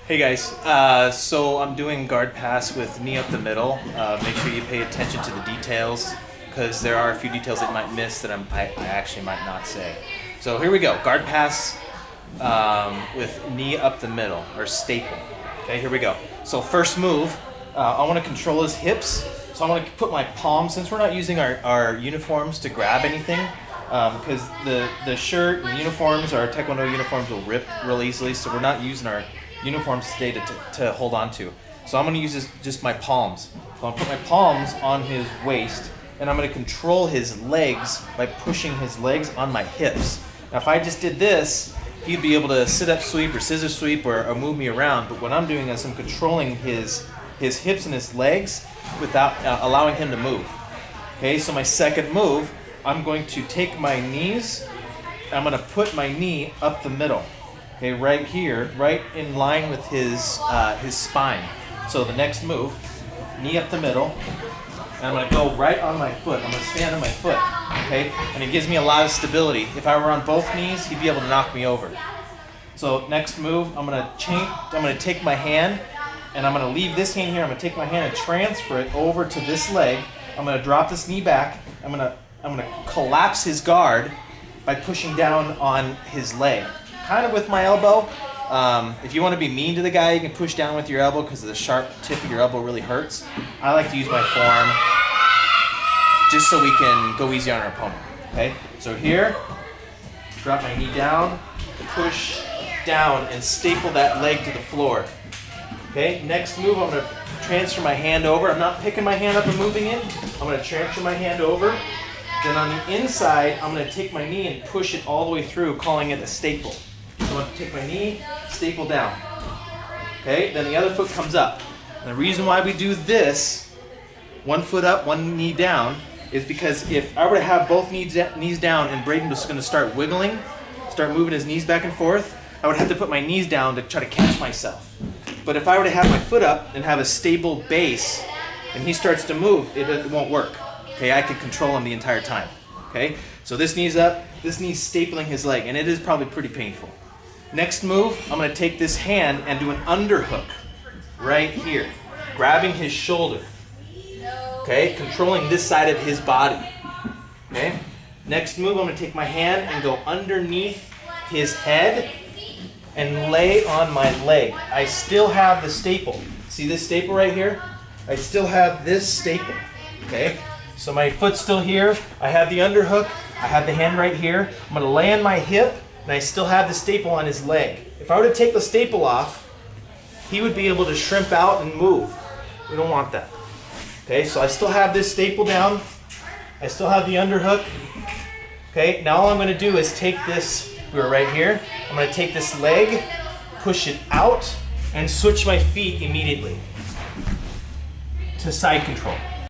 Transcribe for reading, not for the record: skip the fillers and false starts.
Hey guys, so I'm doing guard pass with knee up the middle. Make sure you pay attention to the details because there are a few details that you might miss that I actually might not say. So here we go, guard pass with knee up the middle, or staple. Okay, here we go. So first move, I want to control his hips. So I want to put my palms, since we're not using our uniforms to grab anything, because the shirt and uniforms, our Taekwondo uniforms will rip real easily, so we're not using our uniforms today to hold on to. So I'm going to use just my palms. So I'm going to put my palms on his waist, and I'm going to control his legs by pushing his legs on my hips. Now if I just did this, he'd be able to sit up sweep or scissor sweep or move me around, but what I'm doing is I'm controlling his hips and his legs without allowing him to move. Okay, so my second move, I'm going to take my knees, I'm going to put my knee up the middle. Okay, right here, right in line with his spine. So the next move, knee up the middle, and I'm going to go right on my foot. I'm going to stand on my foot, okay? And it gives me a lot of stability. If I were on both knees, he'd be able to knock me over. So next move, I'm going to take my hand, and I'm going to leave this hand here. I'm going to take my hand and transfer it over to this leg. I'm going to drop this knee back. I'm going to collapse his guard by pushing down on his leg. Kind of with my elbow. If you want to be mean to the guy, you can push down with your elbow because the sharp tip of your elbow really hurts. I like to use my forearm just so we can go easy on our opponent. Okay, so here, drop my knee down, push down and staple that leg to the floor. Okay, next move, I'm going to transfer my hand over. I'm not picking my hand up and moving it. I'm going to transfer my hand over. Then on the inside, I'm going to take my knee and push it all the way through, calling it a staple. So I'm going to take my knee, staple down. Okay, then the other foot comes up. And the reason why we do this, one foot up, one knee down, is because if I were to have both knees down and Braden was going to start wiggling, start moving his knees back and forth, I would have to put my knees down to try to catch myself. But if I were to have my foot up and have a stable base, and he starts to move, it won't work. Okay, I could control him the entire time. Okay, so this knee's up, this knee's stapling his leg, and it is probably pretty painful. Next move, I'm going to take this hand and do an underhook right here, grabbing his shoulder. Okay, controlling this side of his body. Okay, next move, I'm going to take my hand and go underneath his head and lay on my leg. I still have the staple. See this staple right here? I still have this staple. Okay, so my foot's still here. I have the underhook. I have the hand right here. I'm going to lay on my hip, and I still have the staple on his leg. If I were to take the staple off, he would be able to shrimp out and move. We don't want that. Okay, so I still have this staple down. I still have the underhook. Okay, now all I'm going to do is take this, we're right here. I'm going to take this leg, push it out, and switch my feet immediately to side control.